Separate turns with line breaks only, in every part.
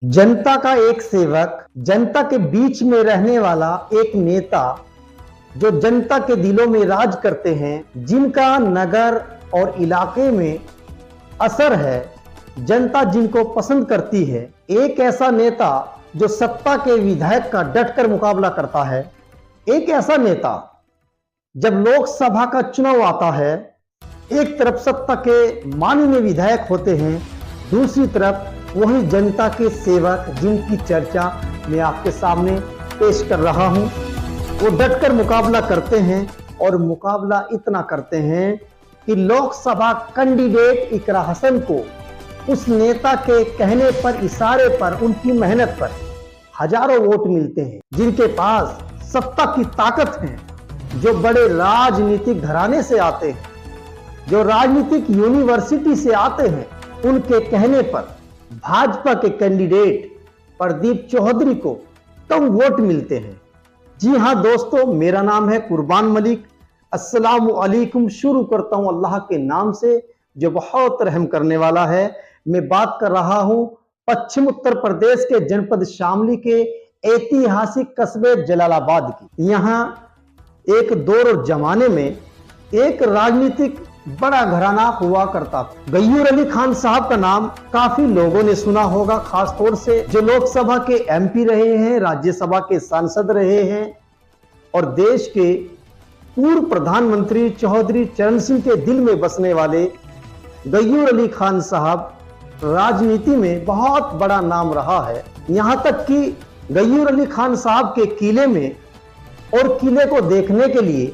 जनता का एक सेवक, जनता के बीच में रहने वाला एक नेता, जो जनता के दिलों में राज करते हैं, जिनका नगर और इलाके में असर है, जनता जिनको पसंद करती है। एक ऐसा नेता जो सत्ता के विधायक का डटकर मुकाबला करता है। एक ऐसा नेता, जब लोकसभा का चुनाव आता है, एक तरफ सत्ता के माननीय विधायक होते हैं, दूसरी तरफ वही जनता के सेवक जिनकी चर्चा मैं आपके सामने पेश कर रहा हूं। वो डटकर मुकाबला करते हैं और मुकाबला इतना करते हैं कि लोकसभा कैंडिडेट इकरा हसन को उस नेता के कहने पर, इशारे पर, उनकी मेहनत पर हजारों वोट मिलते हैं। जिनके पास सत्ता की ताकत है, जो बड़े राजनीतिक घराने से आते हैं, जो राजनीतिक यूनिवर्सिटी से आते हैं, उनके कहने पर भाजपा के कैंडिडेट प्रदीप चौधरी को कम वोट मिलते हैं। जी हां दोस्तों, मेरा नाम है कुर्बान मलिक। अस्सलाम वालेकुम। शुरू करता हूं अल्लाह के नाम से जो बहुत रहम करने वाला है। मैं बात कर रहा हूं पश्चिम उत्तर प्रदेश के जनपद शामली के ऐतिहासिक कस्बे जलालाबाद की। यहां एक दौर जमाने में एक राजनीतिक बड़ा घराना हुआ करता था। गयूर अली खान साहब का नाम काफी लोगों ने सुना होगा, खासतौर से जो लोकसभा के एमपी रहे हैं, राज्यसभा के सांसद रहे हैं और देश के पूर्व प्रधानमंत्री चौधरी चरण सिंह के दिल में बसने वाले गयूर अली खान साहब राजनीति में बहुत बड़ा नाम रहा है। यहां तक कि गयूर अली खान साहब के किले में और किले को देखने के लिए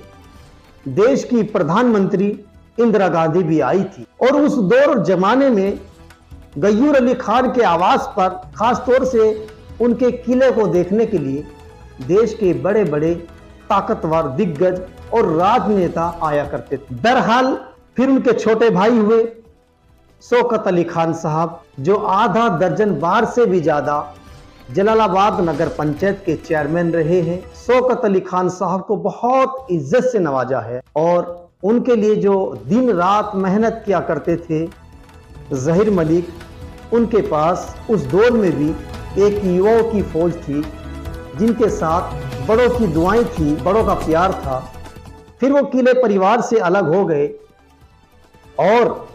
देश की प्रधानमंत्री इंदिरा गांधी भी आई थी। और उस दौर जमाने में गयूर अली खान के आवास पर, खासतौर से उनके किले को देखने के लिए देश के बड़े बड़े ताकतवर दिग्गज और राजनेता आया करते थे। बहरहाल फिर उनके छोटे भाई हुए शौकत अली खान साहब, जो आधा दर्जन बार से भी ज्यादा जलालाबाद नगर पंचायत के चेयरमैन रहे हैं। शौकत अली खान साहब को बहुत इज्जत से नवाजा है और उनके लिए जो दिन रात मेहनत किया करते थे जहीर मलिक, उनके पास उस दौर में भी एक युवाओं की फौज थी, जिनके साथ बड़ों की दुआएं थी, बड़ों का प्यार था। फिर वो किले परिवार से अलग हो गए और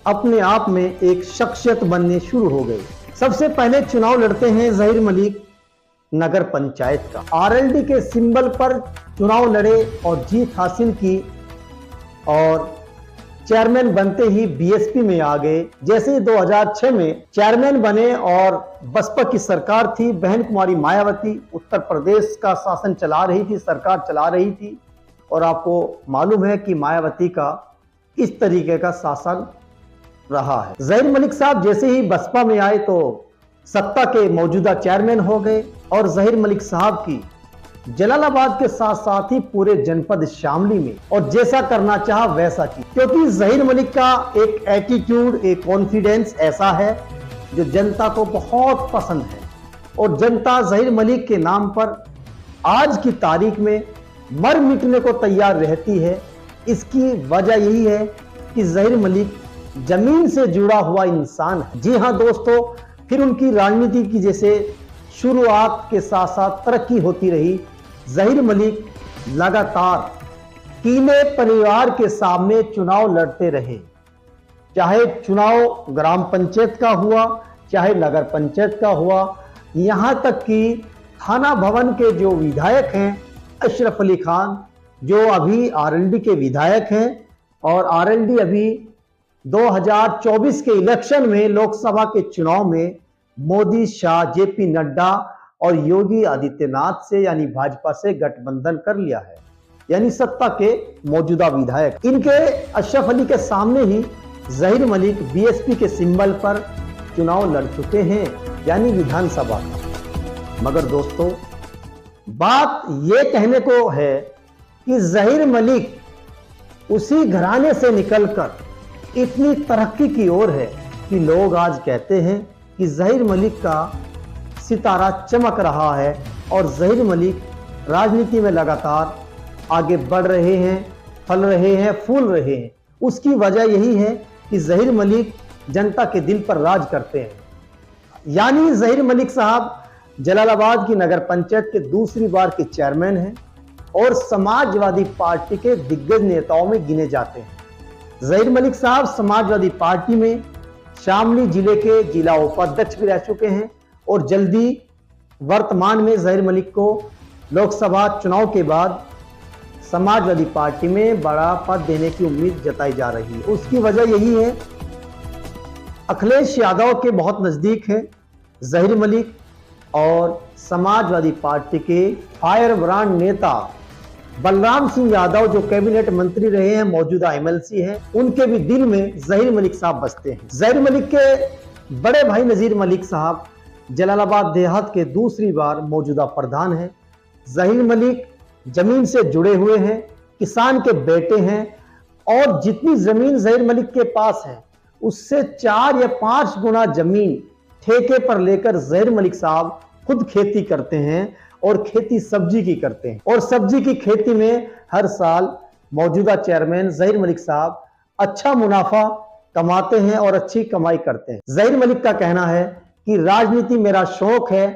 अपने आप में एक शख्सियत बनने शुरू हो गए। सबसे पहले चुनाव लड़ते हैं जहीर मलिक नगर पंचायत का। आरएलडी के सिंबल पर चुनाव लड़े और जीत हासिल की और चेयरमैन बनते ही बीएसपी में आ गए। जैसे ही 2006 में चेयरमैन बने और बसपा की सरकार थी, बहन कुमारी मायावती उत्तर प्रदेश का शासन चला रही थी, सरकार चला रही थी। और आपको मालूम है कि मायावती का इस तरीके का शासन रहा है। जहीर मलिक साहब जैसे ही बसपा में आए तो सत्ता के मौजूदा चेयरमैन हो गए और जहीर मलिक साहब की जलालाबाद के साथ साथ ही पूरे जनपद शामली में और जैसा करना चाहा वैसा की, क्योंकि जहीर मलिक का एक एटीट्यूड, एक कॉन्फिडेंस ऐसा है जो जनता को बहुत पसंद है। और जनता जहीर मलिक के नाम पर आज की तारीख में मर मिटने को तैयार रहती है। इसकी वजह यही है कि जहीर मलिक जमीन से जुड़ा हुआ इंसान है। जी हाँ दोस्तों, फिर उनकी राजनीति की जैसे शुरुआत के साथ साथ तरक्की होती रही। जहीर मलिक लगातार किले परिवार के सामने चुनाव लड़ते रहे, चाहे चुनाव ग्राम पंचायत का हुआ, चाहे नगर पंचायत का हुआ। यहां तक कि थाना भवन के जो विधायक हैं अशरफ अली खान, जो अभी आरएलडी के विधायक हैं और आरएलडी अभी 2024 के इलेक्शन में, लोकसभा के चुनाव में मोदी, शाह, जेपी नड्डा और योगी आदित्यनाथ से यानी भाजपा से गठबंधन कर लिया है, यानी सत्ता के मौजूदा विधायक। इनके अशरफ अली के सामने ही जहीर मलिक बीएसपी के सिंबल पर चुनाव लड़ चुके हैं, यानी विधानसभा का। मगर दोस्तों, बात यह कहने को है कि जहीर मलिक उसी घराने से निकलकर इतनी तरक्की की ओर है कि लोग आज कहते हैं कि जहीर मलिक का सितारा चमक रहा है और जहीर मलिक राजनीति में लगातार आगे बढ़ रहे हैं, फल रहे हैं, फूल रहे हैं। उसकी वजह यही है कि जहीर मलिक जनता के दिल पर राज करते हैं। यानी जहीर मलिक साहब जलालाबाद की नगर पंचायत के दूसरी बार के चेयरमैन हैं और समाजवादी पार्टी के दिग्गज नेताओं में गिने जाते हैं। जहीर मलिक साहब समाजवादी पार्टी में शामली जिले के जिला उपाध्यक्ष भी रह चुके हैं और जल्दी वर्तमान में जहीर मलिक को लोकसभा चुनाव के बाद समाजवादी पार्टी में बड़ा पद देने की उम्मीद जताई जा रही है। उसकी वजह यही है, अखिलेश यादव के बहुत नजदीक है जहीर मलिक और समाजवादी पार्टी के फायर ब्रांड नेता बलराम सिंह यादव जो कैबिनेट मंत्री रहे हैं, मौजूदा एमएलसी हैं, उनके भी दिल में जहीर मलिक साहब बसते हैं। जहीर मलिक के बड़े भाई नजीर मलिक साहब जलालाबाद देहात के दूसरी बार मौजूदा प्रधान हैं। जहीर मलिक जमीन से जुड़े हुए हैं, किसान के बेटे हैं और जितनी जमीन जहीर मलिक के पास है उससे 4 या 5 गुना जमीन ठेके पर लेकर जहीर मलिक साहब खुद खेती करते हैं और खेती सब्जी की करते हैं। और सब्जी की खेती में हर साल मौजूदा चेयरमैन जहीर मलिक साहब अच्छा मुनाफा कमाते हैं और अच्छी कमाई करते हैं। जहीर मलिक का कहना है कि राजनीति मेरा शौक है,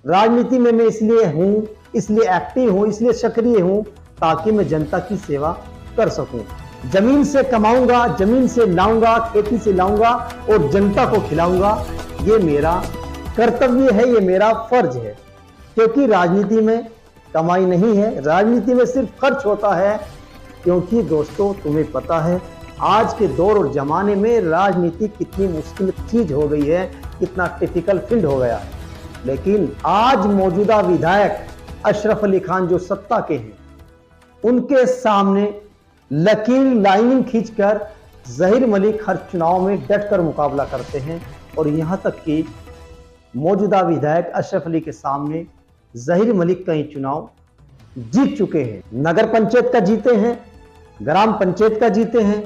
राजनीति में मैं इसलिए हूं, इसलिए एक्टिव हूं, इसलिए सक्रिय हूं ताकि मैं जनता की सेवा कर सकूं। जमीन से कमाऊंगा, जमीन से लाऊंगा, खेती से लाऊंगा और जनता को खिलाऊंगा। ये मेरा कर्तव्य है, ये मेरा फर्ज है, क्योंकि राजनीति में कमाई नहीं है, राजनीति में सिर्फ खर्च होता है। क्योंकि दोस्तों तुम्हें पता है आज के दौर और जमाने में राजनीति कितनी मुश्किल चीज हो गई है, कितना टिपिकल फील्ड हो गया है। लेकिन आज मौजूदा विधायक अशरफ अली खान जो सत्ता के हैं, उनके सामने लकीर लाइनिंग खींचकर जहीर मलिक हर चुनाव में डटकर मुकाबला करते हैं और यहां तक कि मौजूदा विधायक अशरफ अली के सामने जहीर मलिक कई चुनाव जीत चुके हैं। नगर पंचायत का जीते हैं, ग्राम पंचायत का जीते हैं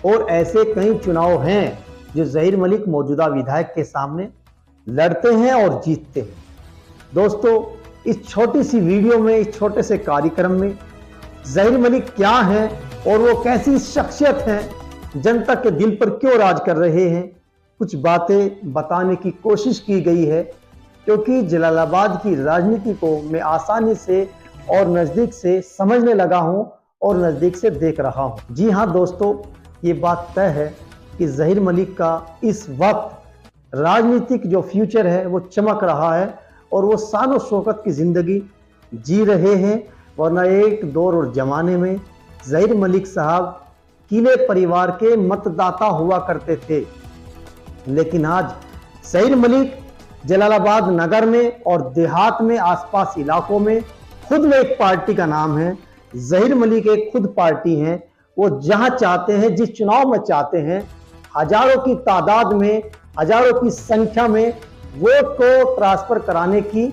और ऐसे कई चुनाव हैं जो जहीर मलिक मौजूदा विधायक के सामने लड़ते हैं और जीतते हैं। दोस्तों इस छोटी सी वीडियो में, इस छोटे से कार्यक्रम में जहीर मलिक क्या हैं और वो कैसी शख्सियत हैं, जनता के दिल पर क्यों राज कर रहे हैं, कुछ बातें बताने की कोशिश की गई है। क्योंकि जलालाबाद की राजनीति को मैं आसानी से और नज़दीक से समझने लगा हूं और नज़दीक से देख रहा हूं। जी हां दोस्तों, ये बात तय है कि जहीर मलिक का इस वक्त राजनीतिक जो फ्यूचर है वो चमक रहा है और वो शान और शौकत की जिंदगी जी रहे हैं। वरना एक दौर और जमाने में जहीर मलिक साहब किले परिवार के मतदाता हुआ करते थे, लेकिन आज जहीर मलिक जलालाबाद नगर में और देहात में, आसपास इलाकों में खुद में एक पार्टी का नाम है। जहीर मलिक एक खुद पार्टी है। वो जहां चाहते हैं, जिस चुनाव में चाहते हैं, हजारों की तादाद में, हजारों की संख्या में वोट को ट्रांसफर कराने की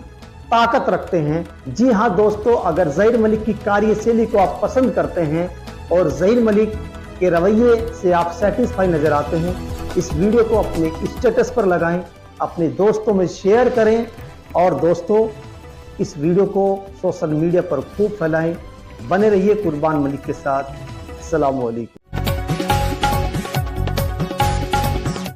ताकत रखते हैं। जी हां दोस्तों, अगर जहीर मलिक की कार्यशैली को आप पसंद करते हैं और जहीर मलिक के रवैये से आप सेटिस्फाई नजर आते हैं, इस वीडियो को अपने स्टेटस पर लगाएं, अपने दोस्तों में शेयर करें और दोस्तों इस वीडियो को सोशल मीडिया पर खूब फैलाएं। बने रहिए कुर्बान मलिक के साथ। अस्सलामु अलैकुम।